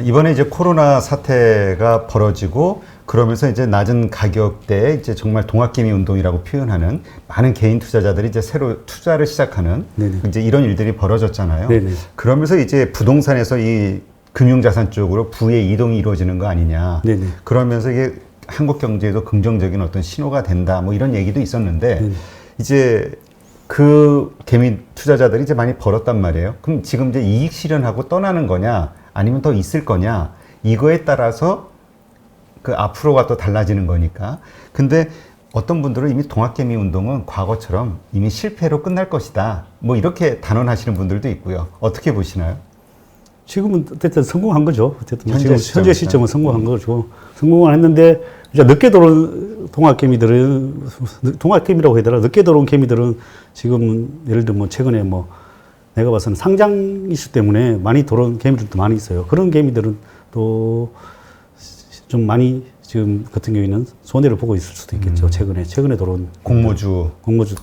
이번에 이제 코로나 사태가 벌어지고 그러면서 이제 낮은 가격대에 이제 정말 동학개미 운동이라고 표현하는 많은 개인 투자자들이 이제 새로 투자를 시작하는 네네. 이제 이런 일들이 벌어졌잖아요. 네네. 그러면서 이제 부동산에서 이 금융자산 쪽으로 부의 이동이 이루어지는 거 아니냐. 네네. 그러면서 이게 한국 경제에도 긍정적인 어떤 신호가 된다. 뭐 이런 얘기도 있었는데 네네. 이제 그 개미 투자자들이 이제 많이 벌었단 말이에요. 그럼 지금 이제 이익 실현하고 떠나는 거냐, 아니면 더 있을 거냐, 이거에 따라서 그 앞으로가 또 달라지는 거니까. 근데 어떤 분들은 이미 동학개미 운동은 과거처럼 이미 실패로 끝날 것이다. 뭐 이렇게 단언하시는 분들도 있고요. 어떻게 보시나요? 지금은 어쨌든 성공한 거죠. 어쨌든 현재 지금 시점에서. 현재 시점은 성공한 거죠. 성공을 했는데 이제 늦게 들어온 동학개미라고 해야 되나? 늦게 들어온 개미들은 지금 예를 들면 최근에 뭐 내가 봐서는 상장 이슈 때문에 많이 들어온 개미들도 많이 있어요. 그런 개미들은 또 좀 많이 지금 같은 경우에는 손해를 보고 있을 수도 있겠죠. 최근에 들어온 공모주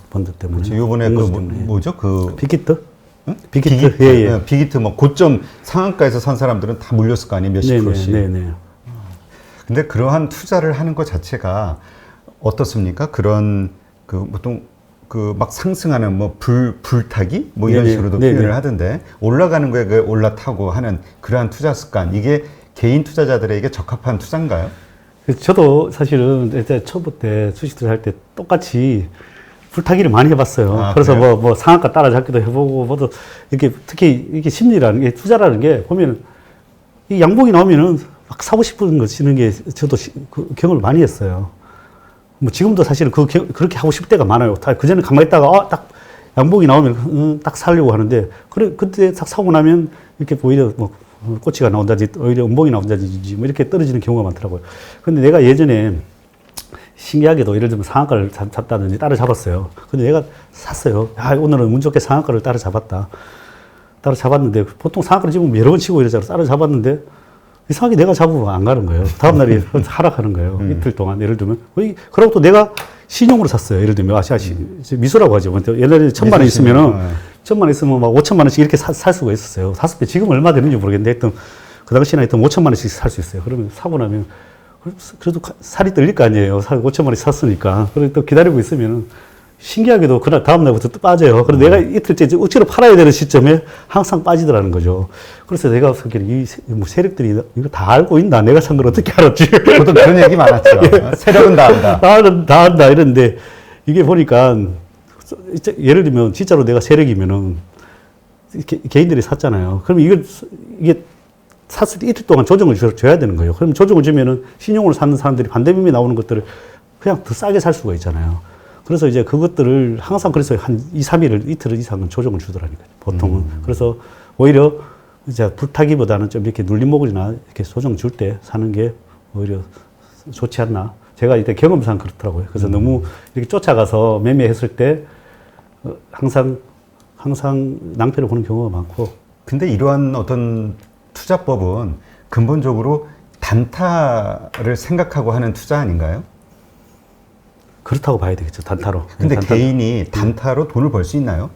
펀드 때문에. 그렇죠. 요번에 그 공모주 때문에. 뭐죠? 그 빅히트? 응? 빅히트? 예. 빅히트 뭐 고점 상한가에서 산 사람들은 다 물렸을 거 아니에요. 몇십 프로씩. 네네. 근데 그러한 투자를 하는 것 자체가 어떻습니까? 그런 그 보통 그 막 상승하는 뭐 불타기 뭐 이런 네네. 식으로도 네네. 표현을 하던데 올라가는 거에 그 올라타고 하는 그러한 투자 습관, 이게 개인 투자자들에게 적합한 투자인가요? 그래서 저도 사실은 이제 초보 때 주식 투자할 때 똑같이 불타기를 많이 해봤어요. 아, 그래서 그래요? 뭐 상한가 따라잡기도 해보고, 뭐도 이렇게 특히 이게 심리라는 게, 투자라는 게 보면 이 양봉이 나오면은 막 사고 싶은 거 치는 게 저도 그 경험을 많이 했어요. 뭐 지금도 사실은 그렇게 하고 싶을 때가 많아요. 그전에 가만히 있다가 딱 양봉이 나오면 딱 살려고 하는데, 그래 그때 딱 사고 나면 이렇게 오히려 뭐 꼬치가 나온다든지 오히려 음봉이 나온다든지 뭐 이렇게 떨어지는 경우가 많더라고요. 근데 내가 예전에 신기하게도 예를 들면 상한가를 잡다든지 따라잡았어요. 근데 내가 샀어요. 오늘은 운 좋게 상한가를 따라잡았는데 보통 상한가를 찍으면 여러 번 치고 이러잖아요. 따라잡았는데 이상하게 내가 잡으면 안 가는 거예요. 다음날에 하락하는 거예요. 이틀 동안 예를 들면. 그러고 또 내가 신용으로 샀어요. 예를 들면 미소라고 하죠. 옛날에 1,000만 원 있으면은 1,000만 원 있으면 막 5,000만 원씩 이렇게 살 수가 있었어요. 샀을 때 지금 얼마 되는지 모르겠는데 하여튼 그 당시에는 하여튼 5,000만 원씩 살 수 있어요. 그러면 사고 나면 그래도 살이 떨릴 거 아니에요. 5,000만 원씩 샀으니까. 그리고 또 기다리고 있으면은 신기하게도 그날 다음날부터 또 빠져요. 그래서 내가 이틀째 억지로 팔아야 되는 시점에 항상 빠지더라는 거죠. 그래서 내가 이 세력들이 이거 다 알고 있나? 내가 산 걸 어떻게 알았지? 보통 그런 얘기 많았죠. 세력은 다 안다. 다 안다. 이랬는데 이게 보니까 예를 들면 진짜로 내가 세력이면은 개인들이 샀잖아요. 그럼 이게 샀을 때 이틀 동안 조정을 줘야 되는 거예요. 그럼 조정을 주면은 신용으로 사는 사람들이 반대금이 나오는 것들을 그냥 더 싸게 살 수가 있잖아요. 그래서 이제 그것들을 항상 그래서 한 2, 3일, 이틀 이상은 조정을 주더라니까요. 보통은. 그래서 오히려 이제 불타기보다는 좀 이렇게 눌림목이나 이렇게 조정 줄 때 사는 게 오히려 좋지 않나. 제가 이때 경험상 그렇더라고요. 그래서 너무 이렇게 쫓아가서 매매했을 때 항상 낭패를 보는 경우가 많고. 근데 이러한 어떤 투자법은 근본적으로 단타를 생각하고 하는 투자 아닌가요? 그렇다고 봐야 되겠죠. 단타로. 근데 개인이 단타로 돈을 벌 수 있나요?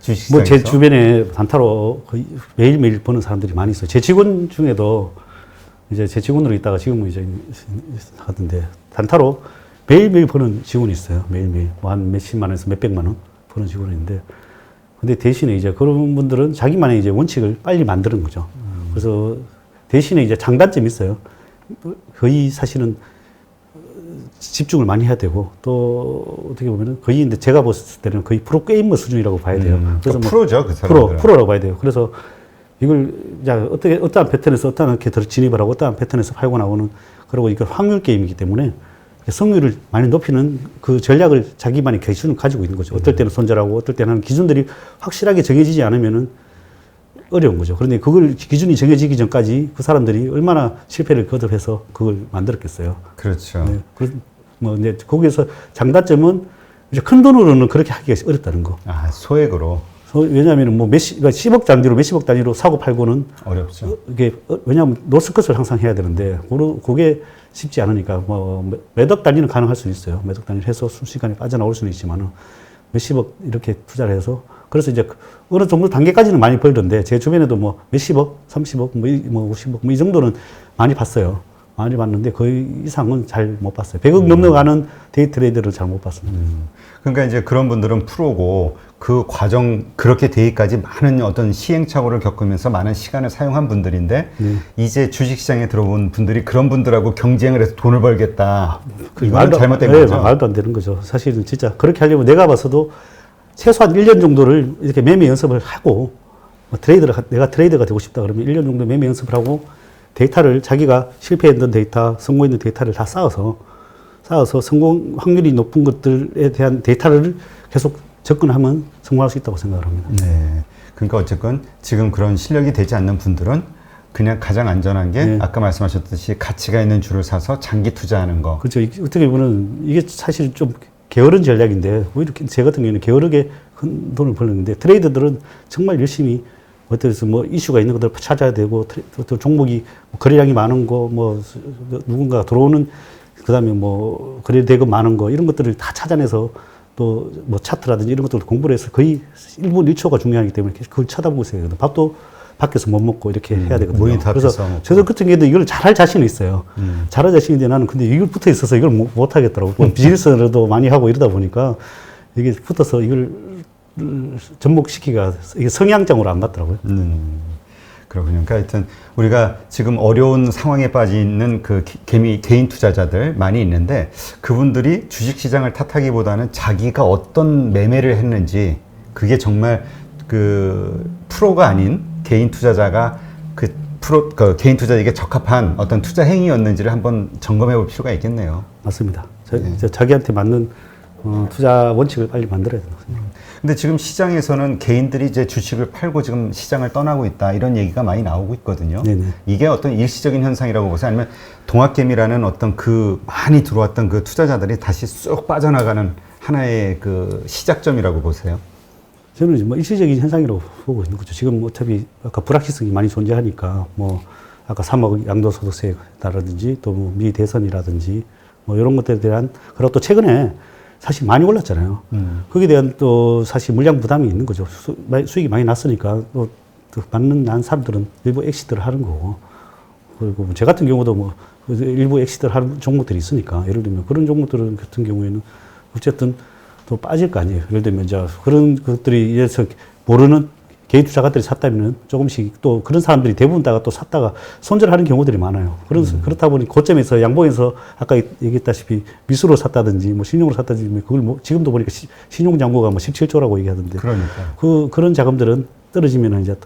주식시장에서? 뭐 제 주변에 단타로 거의 매일매일 버는 사람들이 많이 있어요. 제 직원 중에도 이제 제 직원으로 있다가 지금은 이제 하던데 단타로 매일매일 버는 직원이 있어요. 매일매일. 뭐 한 몇십만 원에서 몇백만 원 버는 직원이 있는데, 근데 대신에 이제 그런 분들은 자기만의 이제 원칙을 빨리 만드는 거죠. 그래서 대신에 이제 장단점이 있어요. 거의 사실은 집중을 많이 해야 되고, 또 어떻게 보면은 거의 근데 제가 봤을 때는 거의 프로게이머 수준이라고 봐야 돼요. 그래서 프로죠, 그 사람들은. 프로라고 봐야 돼요. 그래서 이걸 이제 어떠한 패턴에서 어떻게 진입을 하고 어떠한 패턴에서 팔고 나오는, 그리고 이거 확률 게임이기 때문에 승률을 많이 높이는 그 전략을 자기만의 기준을 가지고 있는 거죠. 어떨 때는 손절하고 어떨 때는 기준들이 확실하게 정해지지 않으면은 어려운 거죠. 그런데 그걸 기준이 정해지기 전까지 그 사람들이 얼마나 실패를 거듭해서 그걸 만들었겠어요. 그렇죠. 네. 뭐 이제 거기에서 장단점은 이제 큰 돈으로는 그렇게 하기가 어렵다는 거. 소액으로. 왜냐하면 뭐 10억 단위로 몇십억 단위로 사고 팔고는 어렵죠. 이게 왜냐하면 노스컷을 항상 해야 되는데 그게 쉽지 않으니까 뭐 몇억 단위는 가능할 수 있어요. 몇억 단위를 해서 순식간에 빠져나올 수는 있지만은 몇십억 이렇게 투자를 해서 그래서 이제 어느 정도 단계까지는 많이 벌던데 제 주변에도 뭐 몇십억, 30억, 뭐 50억 뭐 이 정도는 많이 봤어요. 많이 봤는데 거의 이상은 잘 못 봤어요. 100억 넘어가는 데이 트레이더를 잘 못 봤습니다. 그러니까 이제 그런 분들은 프로고 그 과정 그렇게 되기까지 많은 어떤 시행착오를 겪으면서 많은 시간을 사용한 분들인데 이제 주식시장에 들어온 분들이 그런 분들하고 경쟁을 해서 돈을 벌겠다. 이건 잘못된 네, 거죠. 말도 안 되는 거죠. 사실은 진짜 그렇게 하려면 내가 봐서도 최소한 1년 정도를 이렇게 매매 연습을 하고 뭐 내가 트레이더가 되고 싶다 그러면 1년 정도 매매 연습을 하고 데이터를 자기가 실패했던 데이터, 성공했던 데이터를 다 쌓아서 성공 확률이 높은 것들에 대한 데이터를 계속 접근하면 성공할 수 있다고 생각을 합니다. 네. 그러니까 어쨌건 지금 그런 실력이 되지 않는 분들은 그냥 가장 안전한 게 아까 말씀하셨듯이 가치가 있는 주를 사서 장기 투자하는 거. 그렇죠. 어떻게 보면 이게 사실 좀 게으른 전략인데 오히려 제 같은 경우에는 게으르게 큰 돈을 벌었는데 트레이더들은 정말 열심히 어떻게 뭐 이슈가 있는 것들을 찾아야 되고 또 종목이 거래량이 많은 거 뭐 누군가 들어오는 그다음에 뭐 거래 대금 많은 거 이런 것들을 다 찾아내서 또 뭐 차트라든지 이런 것들을 공부를 해서 거의 1분 1초가 중요하기 때문에 그걸 쳐다보고 있어야 되거든요. 밥도 밖에서 못 먹고 이렇게 해야 되거든요. 모니터 그래서 앞에서 먹고. 저도 같은 경우에도 이걸 잘할 자신이 있어요. 잘할 자신인데 나는 근데 이걸 붙어 있어서 이걸 못 하겠더라고요. 뭐 비즈니스도 많이 하고 이러다 보니까 이게 붙어서 이걸 접목시키기가 이게 성향적으로 안 맞더라고요. 그렇군요. 그러니까 하여튼 우리가 지금 어려운 상황에 빠지는 그 개인 투자자들 많이 있는데 그분들이 주식시장을 탓하기보다는 자기가 어떤 매매를 했는지 그게 정말 그 프로가 아닌 개인 투자자가 그 개인 투자에게 적합한 어떤 투자 행위였는지를 한번 점검해 볼 필요가 있겠네요. 맞습니다. 자기한테 맞는 투자 원칙을 빨리 만들어야 된다고 생각합니다. 근데 지금 시장에서는 개인들이 이제 주식을 팔고 지금 시장을 떠나고 있다 이런 얘기가 많이 나오고 있거든요. 네네. 이게 어떤 일시적인 현상이라고 보세요? 아니면 동학개미라는 어떤 그 많이 들어왔던 그 투자자들이 다시 쑥 빠져나가는 하나의 그 시작점이라고 보세요? 저는 뭐 일시적인 현상이라고 보고 있는 거죠. 지금 어차피 아까 불확실성이 많이 존재하니까 뭐 아까 3억 양도소득세라든지 또 뭐 미 대선이라든지 뭐 이런 것들에 대한 그리고 또 최근에 사실 많이 올랐잖아요. 거기에 대한 또 사실 물량 부담이 있는 거죠. 수익이 많이 났으니까 또 맞는 난 사람들은 일부 엑시트를 하는 거고 그리고 제 같은 경우도 뭐 일부 엑시트를 하는 종목들이 있으니까 예를 들면 그런 종목들 같은 경우에는 어쨌든 또 빠질 거 아니에요. 예를 들면 이제 그런 것들이 이래서 모르는 개인 투자가들이 샀다면은 조금씩 또 그런 사람들이 대부분 다가 또 샀다가 손절하는 경우들이 많아요. 그렇다 보니 고점에서 양봉에서 아까 얘기했다시피 미수로 샀다든지 뭐 신용으로 샀다든지 뭐 그걸 뭐 지금도 보니까 신용잔고가 뭐 17조라고 얘기하던데. 그러니까. 그런 자금들은 떨어지면은 이제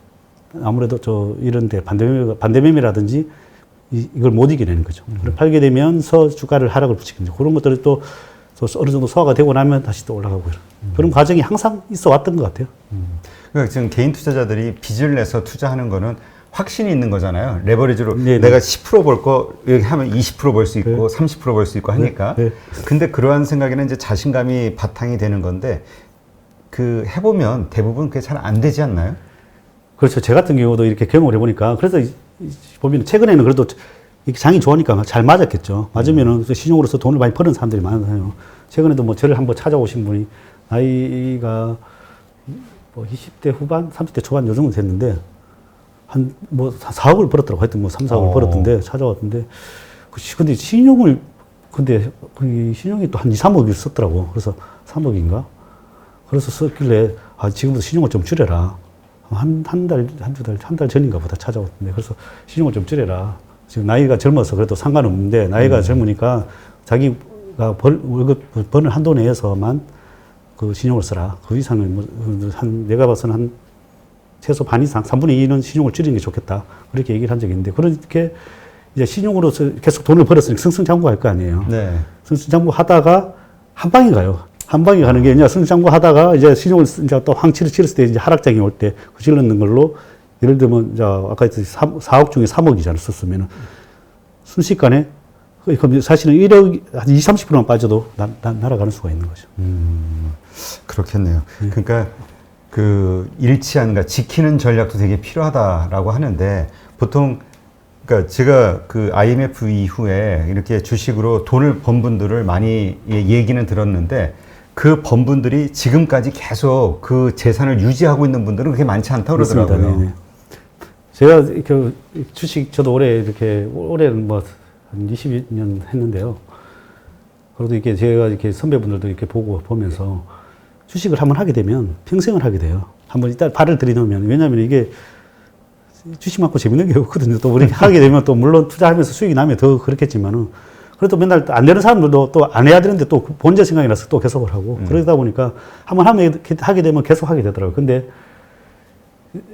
아무래도 이런데 반대매매라든지 이걸 못 이겨내는 거죠. 그걸 팔게 되면서 주가를 하락을 붙이는 거죠. 그런 것들이 또 어느 정도 소화가 되고 나면 다시 또 올라가고 그런 과정이 항상 있어 왔던 것 같아요. 그러니까 지금 개인 투자자들이 빚을 내서 투자하는 거는 확신이 있는 거잖아요. 레버리지로 네네. 내가 10% 벌 거 이렇게 하면 20% 벌 수 있고 30% 벌 수 있고 하니까. 네. 근데 그러한 생각에는 이제 자신감이 바탕이 되는 건데 그 해보면 대부분 그게 잘 안 되지 않나요? 그렇죠. 제 같은 경우도 이렇게 경험을 해보니까 그래서 보면 최근에는 그래도 이렇게 장이 좋으니까 잘 맞았겠죠. 맞으면은 신용으로서 돈을 많이 버는 사람들이 많아요. 최근에도 뭐 저를 한번 찾아오신 분이 나이가 뭐 20대 후반, 30대 초반 요 정도 됐는데 한 뭐 4억을 벌었더라고. 하여튼 뭐 3, 4억을 벌었던데 찾아왔던데 근데 신용이 또 한 2, 3억을 썼더라고. 그래서 3억인가? 그래서 썼길래 지금부터 신용을 좀 줄여라. 한 달 전인가 보다 찾아왔던데 그래서 신용을 좀 줄여라. 지금 나이가 젊어서 그래도 상관없는데 나이가 젊으니까 자기가 월급 버는 한도 내에서만 그 신용을 써라. 그 이상은 내가 봐서는 한 최소 반 이상, 3분의 2는 신용을 줄이는 게 좋겠다. 그렇게 얘기를 한 적이 있는데 그렇게 이제 신용으로서 계속 돈을 벌었으니까 승승장구 할 거 아니에요. 네. 승승장구 하다가 한 방에 가요. 한 방에 가는 게 이제 승승장구 하다가 이제 신용을 이제 또 황치를 치렀을 때 이제 하락장이 올 때 그 질렀는 걸로 예를 들면 이제 아까 했듯이 4억 중에 3억이잖아요. 썼으면은 순식간에 그럼 사실은 1억 한 20, 30%만 빠져도 날아가는 수가 있는 거죠. 그렇겠네요. 그러니까 그 일치하는, 지키는 전략도 되게 필요하다라고 하는데 보통 그러니까 제가 그 IMF 이후에 이렇게 주식으로 돈을 번 분들을 많이 얘기는 들었는데 그 번 분들이 지금까지 계속 그 재산을 유지하고 있는 분들은 그렇게 많지 않다고 그렇습니다. 그러더라고요. 네네. 제가 그 주식 저도 올해 이렇게 올해는 뭐 한 20년 했는데요. 그래도 이렇게 제가 이렇게 선배분들도 이렇게 보면서 주식을 한번 하게 되면 평생을 하게 돼요. 한번 일단 발을 들이놓으면. 왜냐하면 이게 주식 많고 재밌는 게 없거든요. 또 우리 하게 되면 또 물론 투자하면서 수익이 나면 더 그렇겠지만은 그래도 맨날 안 되는 사람들도 또 안 해야 되는데 또 본전 생각이 나서 또 계속을 하고 그러다 보니까 한번 하게 되면 계속 하게 되더라고요. 근데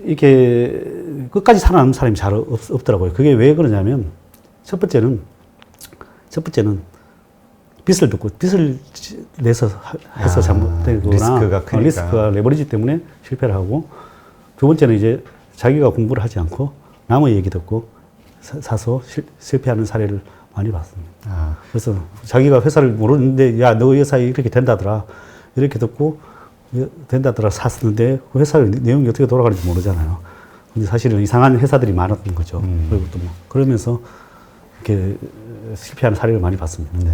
이렇게 끝까지 살아남는 사람이 잘 없더라고요. 그게 왜 그러냐면 첫 번째는 빚을 내서 해서 잘못되거나 리스크가 크니까. 리스크가 레버리지 때문에 실패를 하고 두 번째는 이제 자기가 공부를 하지 않고 남의 얘기 듣고 사서 실패하는 사례를 많이 봤습니다. 아, 그래서 자기가 회사를 모르는데 야, 너 회사에 이렇게 된다더라. 이렇게 듣고 된다더라 샀는데 그 회사 내용이 어떻게 돌아가는지 모르잖아요. 근데 사실은 이상한 회사들이 많았던 거죠. 그리고 또 뭐 그러면서 이렇게 실패하는 사례를 많이 봤습니다. 네.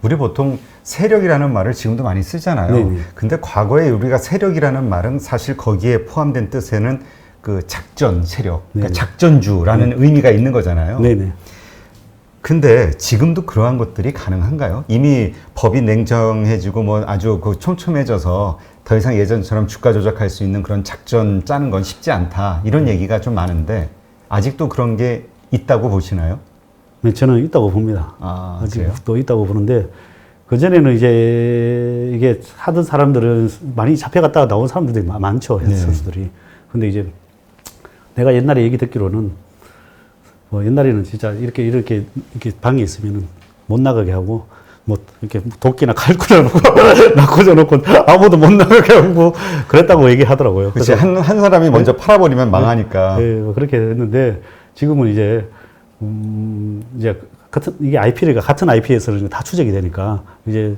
우리 보통 세력이라는 말을 지금도 많이 쓰잖아요. 네네. 근데 과거에 우리가 세력이라는 말은 사실 거기에 포함된 뜻에는 그 작전 세력, 그러니까 네네. 작전주라는 의미가 있는 거잖아요. 네네. 근데 지금도 그러한 것들이 가능한가요? 이미 법이 냉정해지고 뭐 아주 그 촘촘해져서 더 이상 예전처럼 주가 조작할 수 있는 그런 작전 짜는 건 쉽지 않다. 이런 얘기가 좀 많은데 아직도 그런 게 있다고 보시나요? 네, 저는 있다고 봅니다. 아, 그래요? 아직도 있다고 보는데 그전에는 이제 이게 하던 사람들은 많이 잡혀갔다가 나온 사람들이 많죠. 네. 선수들이. 근데 이제 내가 옛날에 얘기 듣기로는 뭐 옛날에는 진짜 이렇게 방에 있으면은 못 나가게 하고 뭐 이렇게 도끼나 칼 꽂아놓고 꽂아놓고 아무도 못 나가게 하고 그랬다고 얘기하더라고요. 그치. 한 사람이 먼저 팔아버리면 망하니까. 네, 뭐 그렇게 했는데 지금은 이제 이게 IP가 같은 IP에서는 다 추적이 되니까 이제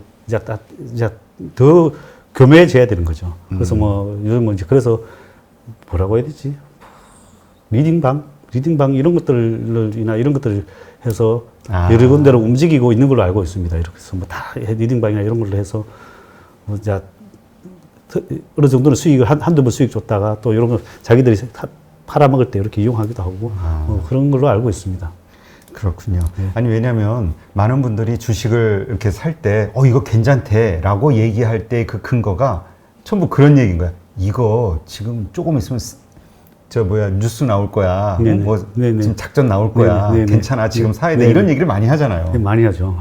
더 교묘해져야 되는 거죠. 그래서 뭐 요즘 이제 그래서 뭐라고 해야 되지? 리딩방 이런 것들이나 이런 것들을 해서 여러 군데로 움직이고 있는 걸로 알고 있습니다. 이렇게 해서 뭐 다 리딩방이나 이런 걸로 해서 뭐 이제 어느 정도는 수익을 한두 번 수익 줬다가 또 이런 거 자기들이 팔아먹을 때 이렇게 이용하기도 하고 뭐 그런 걸로 알고 있습니다. 그렇군요. 아니, 왜냐면 많은 분들이 주식을 이렇게 살 때, 이거 괜찮대 라고 얘기할 때 그 근거가 전부 그런 얘기인 거야. 이거 지금 조금 있으면 뉴스 나올 거야. 네네. 뭐 네네. 지금 작전 나올 거야. 네네. 괜찮아. 지금 사야 돼. 네네. 이런 얘기를 많이 하잖아요. 네, 많이 하죠.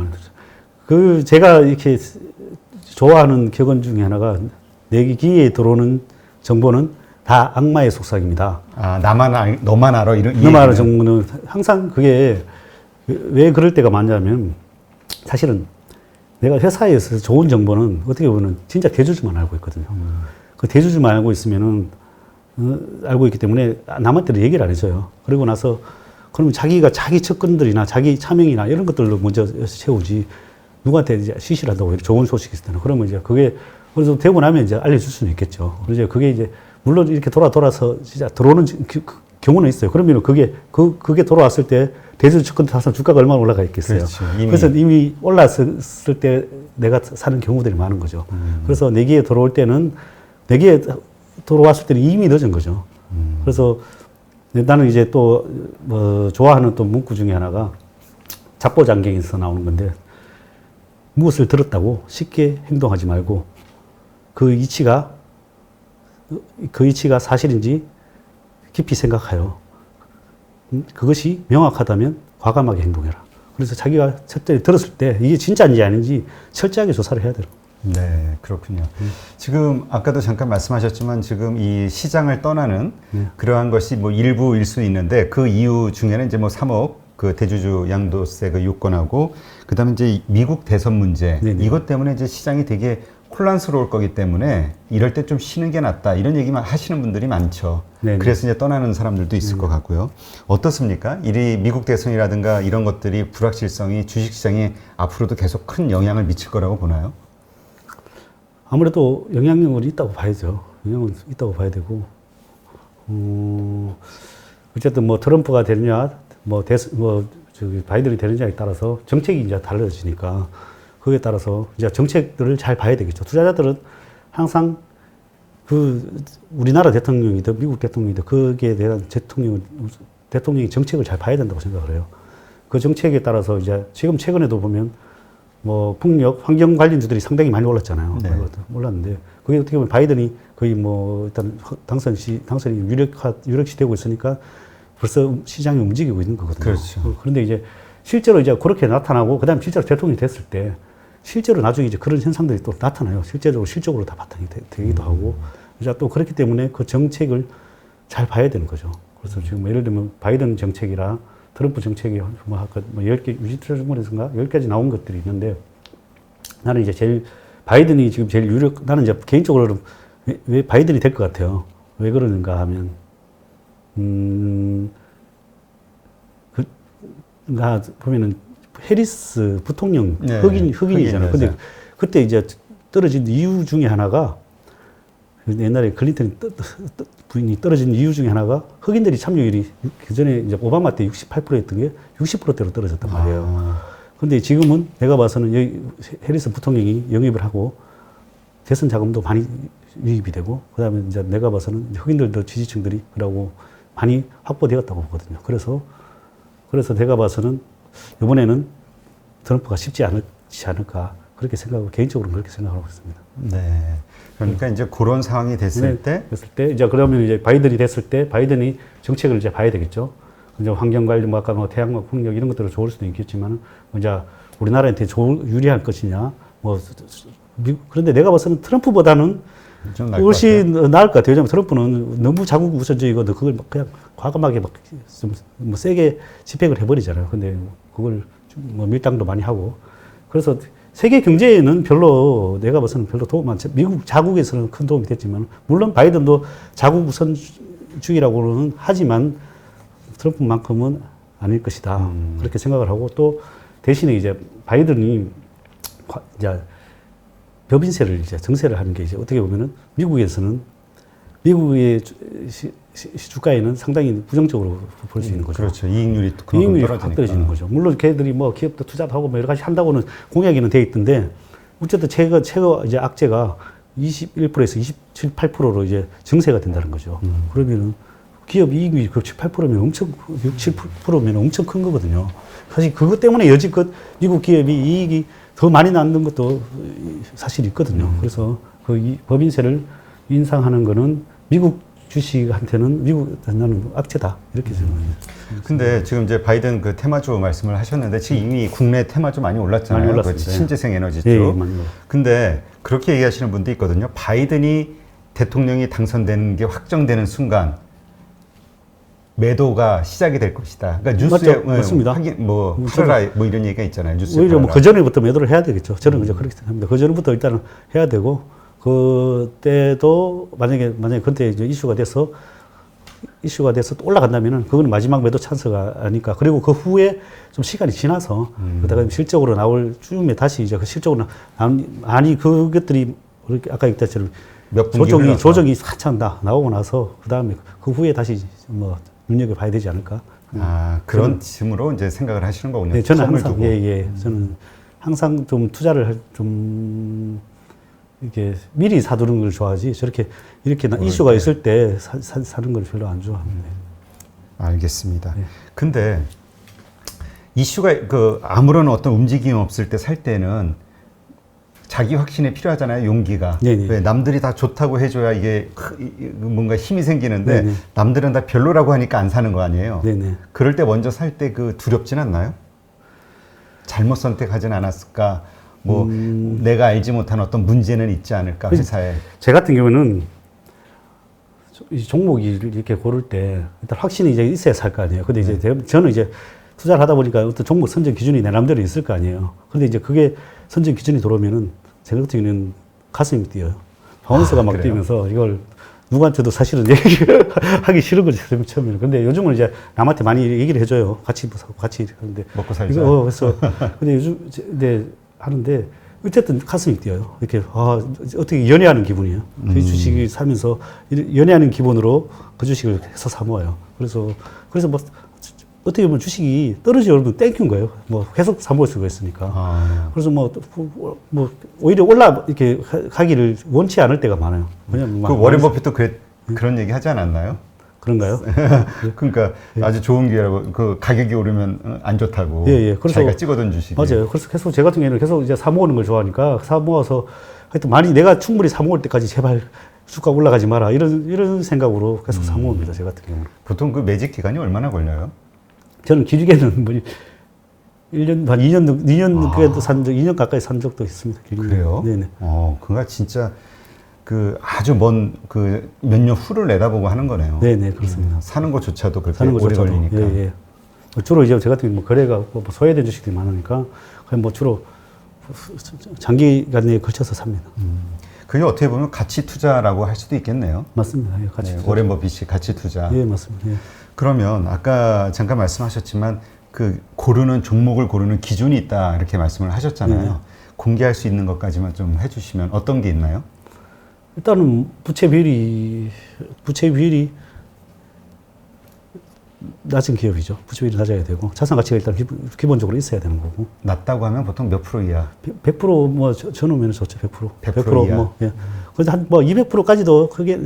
그 제가 이렇게 좋아하는 격언 중에 하나가 내 귀에 들어오는 정보는 다 악마의 속삭입니다. 아, 너만 알아. 이런 너만 알아 정보는 항상 그게 왜 그럴 때가 많냐면 사실은 내가 회사에서 좋은 정보는 어떻게 보면 진짜 대주주만 알고 있거든요. 그 대주주만 알고 있으면은 알고 있기 때문에 남한테는 얘기를 안 해줘요. 그리고 나서 그러면 자기가 자기 측근들이나 자기 차명이나 이런 것들로 먼저 채우지 누구한테 이제 시시를 한다고 좋은 소식이 있을 때는 그러면 이제 그게 그래서 되고 나면 이제 알려줄 수는 있겠죠. 그래서 그게 이제 물론 이렇게 돌아서 진짜 들어오는 경우는 있어요. 그러면 그게 돌아왔을 때 대주주 측근 타서 주가가 얼마나 올라가 있겠어요. 그렇죠. 그래서 이미 올랐을 때 내가 사는 경우들이 많은 거죠. 그래서 내기에 들어올 때는 내기에 들어왔을 때는 이미 늦은 거죠. 그래서 나는 이제 또 뭐 좋아하는 또 문구 중에 하나가 잡보장경에서 나오는 건데 무엇을 들었다고 쉽게 행동하지 말고 그 이치가 사실인지 깊이 생각하여 그것이 명확하다면 과감하게 행동해라. 그래서 자기가 첫째 들었을 때 이게 진짜인지 아닌지 철저하게 조사를 해야 돼요. 네, 그렇군요. 지금 아까도 잠깐 말씀하셨지만 지금 이 시장을 떠나는 그러한 것이 뭐 일부일 수 있는데 그 이유 중에는 이제 뭐 3억 그 대주주 양도세 그 요건하고 그다음에 이제 미국 대선 문제 네네. 이것 때문에 이제 시장이 되게 혼란스러울 거기 때문에 이럴 때 좀 쉬는 게 낫다 이런 얘기만 하시는 분들이 많죠. 네네. 그래서 이제 떠나는 사람들도 있을 것 같고요. 어떻습니까? 이 미국 대선이라든가 이런 것들이 불확실성이 주식시장에 앞으로도 계속 큰 영향을 미칠 거라고 보나요? 아무래도 영향력은 있다고 봐야죠. 영향은 있다고 봐야 되고, 어쨌든 뭐 트럼프가 되느냐, 바이든이 되느냐에 따라서 정책이 이제 달라지니까, 거기에 따라서 이제 정책들을 잘 봐야 되겠죠. 투자자들은 항상 우리나라 대통령이든 미국 대통령이든 거기에 대한 대통령이 정책을 잘 봐야 된다고 생각을 해요. 그 정책에 따라서 이제 지금 최근에도 보면 뭐 풍력, 환경 관련주들이 상당히 많이 올랐잖아요. 네. 올랐는데 그게 어떻게 보면 바이든이 거의 뭐 일단 당선이 유력시 되고 있으니까 벌써 시장이 움직이고 있는 거거든요. 그렇죠. 그런데 이제 실제로 이제 그렇게 나타나고 그다음에 실제로 대통령이 됐을 때 실제로 나중에 이제 그런 현상들이 또 나타나요. 실적으로 다 바탕이 되기도 하고 이제 또 그렇기 때문에 그 정책을 잘 봐야 되는 거죠. 그래서 지금 예를 들면 바이든 정책이라 트럼프 정책이 뭐 아까 뭐 10개 유지투자증권에서인가 10가지 나온 것들이 있는데 나는 이제 바이든이 지금 제일 나는 이제 개인적으로는 왜 바이든이 될 것 같아요. 왜 그러는가 하면 보면은 해리스 부통령 네, 흑인이잖아요. 근데 그때 이제 떨어진 이유 중에 하나가 옛날에 클린턴 부인이 떨어진 이유 중에 하나가 흑인들이 참여율이 그전에 이제 오바마 때 68%였던 게 60%대로 떨어졌단 말이에요. 근데 지금은 내가 봐서는 여기 해리스 부통령이 영입을 하고 대선 자금도 많이 유입이 되고 그다음에 이제 내가 봐서는 흑인들도 지지층들이 그러고 많이 확보되었다고 보거든요. 그래서 내가 봐서는 이번에는 트럼프가 쉽지 않을까 그렇게 생각하고 개인적으로는 그렇게 생각하고 있습니다. 네. 그러니까 이제 그런 상황이 됐을 때 이제 그러면 이제 바이든이 됐을 때 바이든이 정책을 이제 봐야 되겠죠. 이제 환경 관리 뭐 아까 뭐 태양광 풍력 이런 것들은 좋을 수도 있겠지만 이제 우리나라한테 유리할 것이냐 뭐 그런데 내가 봐서는 트럼프보다는 훨씬 나을 것 같아요. 왜냐하면 트럼프는 너무 자국 우선주의거든. 그걸 그냥 과감하게 뭐 세게 집행을 해버리잖아요. 근데 그걸 뭐 밀당도 많이 하고. 그래서 세계 경제에는 별로 내가 봐서는 별로 도움 안, 미국 자국에서는 큰 도움이 됐지만, 물론 바이든도 자국 우선주의라고는 하지만 트럼프만큼은 아닐 것이다. 그렇게 생각을 하고 또 대신에 이제 바이든이 이제 법인세를 이제 증세를 하는 게 이제 어떻게 보면은 미국에서는 미국의 주가에는 상당히 부정적으로 볼 수 있는 거죠. 그렇죠. 이익률이 확 떨어지는 거죠. 물론 걔들이 뭐 기업도 투자도 하고 뭐 여러 가지 한다고는 공약에는 돼 있던데 어쨌든 최고 이제 악재가 21%에서 27, 8%로 이제 증세가 된다는 거죠. 그러면은 기업 이익률이 그 7, 8%면 엄청 6, 7%면 엄청 큰 거거든요. 사실 그것 때문에 여지껏 미국 기업이 이익이 더 많이 나는 것도 사실 있거든요. 그래서 그 법인세를 인상하는 거는 미국 주식한테는 나는 악재다 이렇게 생각합니다. 근데 지금 이제 바이든 그 테마주 말씀을 하셨는데 지금 이미 국내 테마주 많이 올랐잖아요. 많이 올랐습니다. 그 신재생 에너지 쪽. 예, 많이 올랐어요. 근데 그렇게 얘기하시는 분도 있거든요. 바이든이 대통령이 당선되는 게 확정되는 순간 매도가 시작이 될 것이다. 그러니까 뉴스에 맞습니다. 확인 팔아라 뭐 이런 얘기가 있잖아요. 뉴스에 오히려 뭐 그 전에부터 매도를 해야 되겠죠. 저는 그렇게 생각합니다. 그 전부터 일단은 해야 되고 그때도 만약에 그때 이제 이슈가 돼서 또 올라간다면은 그건 마지막 매도 찬스가 아닐까. 그리고 그 후에 좀 시간이 지나서 그다가 실적으로 나올 쯤에 다시 이제 그 실적으로 아니 그것들이 아까 얘기했처럼 조정이 한참 나오고 나서 그다음에 그 후에 다시 뭐 눈여겨 봐야 되지 않을까. 그런 쯤으로 이제 생각을 하시는 거군요. 네, 저는 항상 저는 항상 좀 투자를 좀 이렇게 미리 사두는 걸 좋아하지 이렇게 이슈가 있을 때 사는 걸 별로 안 좋아합니다. 알겠습니다. 네. 근데 이슈가 아무런 어떤 움직임 없을 때 살 때는 자기 확신이 필요하잖아요. 용기가. 네네. 왜 남들이 다 좋다고 해줘야 이게 뭔가 힘이 생기는데 네네. 남들은 다 별로라고 하니까 안 사는 거 아니에요. 네네. 그럴 때 먼저 살 때 두렵진 않나요? 잘못 선택하진 않았을까? 내가 알지 못한 어떤 문제는 있지 않을까 회사에. 제 같은 경우는 이 종목이 이렇게 고를 때 일단 확신이 이제 있어야 살 거 아니에요. 근데 이제 저는 이제 투자를 하다 보니까 어떤 종목 선정 기준이 내 나름대로 있을 거 아니에요. 근데 이제 그게 선정 기준이 들어오면은 제 같은 경우는 가슴이 뛰어요. 바운스가 막 뛰면서 이걸 누구한테도 사실은 얘기하기 싫은 거죠. 처음에는. 근데 요즘은 이제 남한테 많이 얘기를 해줘요. 같이 하는데. 먹고 살자. 그래서 근데 요즘 하는데 어쨌든 가슴이 뛰어요. 이렇게 어떻게 연애하는 기분이에요. 그 주식을 사면서 연애하는 기분으로 그 주식을 해서 사 모아요. 그래서 뭐 어떻게 보면 주식이 떨어져 오르면 땡큐인 거예요. 뭐 계속 사모을 수가 있으니까. 아, 그래서 뭐 오히려 올라 이렇게 가기를 원치 않을 때가 많아요. 왜냐면 그 워렌 버핏도 그런 얘기 하지 않았나요? 그런가요? 그러니까 아주 좋은 기회라고 그 가격이 오르면 안 좋다고. 예, 예. 그래서 자기가 찍어둔 주식이. 맞아요. 그래서 계속 제 같은 경우에는 계속 이제 사 모으는 걸 좋아하니까 사 모아서 하여튼 많이 내가 충분히 사 모을 때까지 제발 주가 올라가지 마라 이런 생각으로 계속 사 모읍니다. 제 같은 경우는. 보통 그 매직 기간이 얼마나 걸려요? 저는 길게는 뭐 1년 반 2년 그래도 산 적, 2년 가까이 산 적도 있습니다. 길게. 그래요? 네네. 그가 진짜 그 아주 먼 그 몇 년 후를 내다보고 하는 거네요. 네네 그렇습니다. 사는 것조차도 그렇게 사는 오래 것조차도. 걸리니까. 예, 예. 주로 이제 제가 같은 경우 뭐 거래가 뭐 소외된 주식들이 많으니까 그냥 뭐 주로 장기간에 걸쳐서 삽니다. 그게 어떻게 보면 가치 투자라고 할 수도 있겠네요. 맞습니다. 예, 같이. 네, 워렌 버핏이 가치 투자. 예, 맞습니다. 예. 그러면 아까 잠깐 말씀하셨지만 그 고르는 종목을 고르는 기준이 있다 이렇게 말씀을 하셨잖아요. 네. 공개할 수 있는 것까지만 좀 해주시면 어떤 게 있나요? 일단은 부채 비율이 낮은 기업이죠. 부채 비율이 낮아야 되고 자산 가치가 일단 기본적으로 있어야 되는 거고. 낮다고 하면 보통 몇 프로 이하? 100%뭐 저놓으면 좋죠. 100%. 100% 이하? 뭐 예. 그래서 한 뭐 200%까지도 크게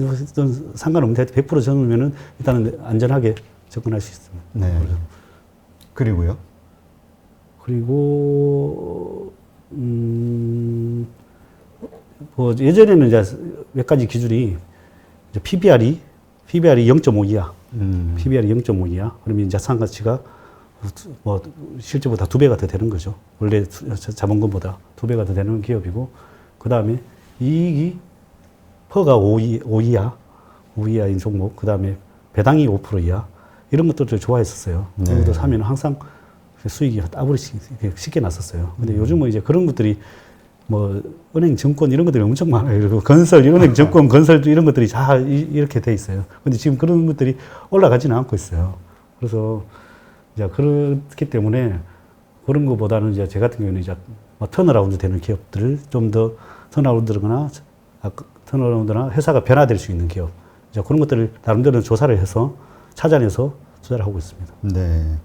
상관없는데 100% 저놓으면은 일단은 안전하게 접근할 수 있습니다. 네. 그리고요? 그리고 뭐 예전에는 이제 몇 가지 기준이 이제 PBR이 0.5 이하, PBR이 0.5 이하, 그러면 이제 자산 가치가 뭐 실제보다 2배가 더 되는 거죠. 원래 자본금보다 2배가 더 되는 기업이고, 그 다음에 이익이 퍼가 5 이하인 종목, 그 다음에 배당이 5% 이하, 이런 것들을 좋아했었어요. 네. 그런 것도 사면 항상 수익이 따블이 쉽게 났었어요. 근데 요즘은 이제 그런 것들이 뭐 은행 증권 이런 것들이 엄청 많아요. 그리고 건설, 은행 증권, 건설 이런 것들이 다 이렇게 돼 있어요. 근데 지금 그런 것들이 올라가지는 않고 있어요. 그래서 이제 그렇기 때문에 그런 것보다는 이제 제 같은 경우는 이제 뭐 턴어라운드 되는 기업들을 좀 더 턴어라운드나 회사가 변화될 수 있는 기업, 이제 그런 것들을 나름대로 조사를 해서 찾아내서 투자를 하고 있습니다. 네.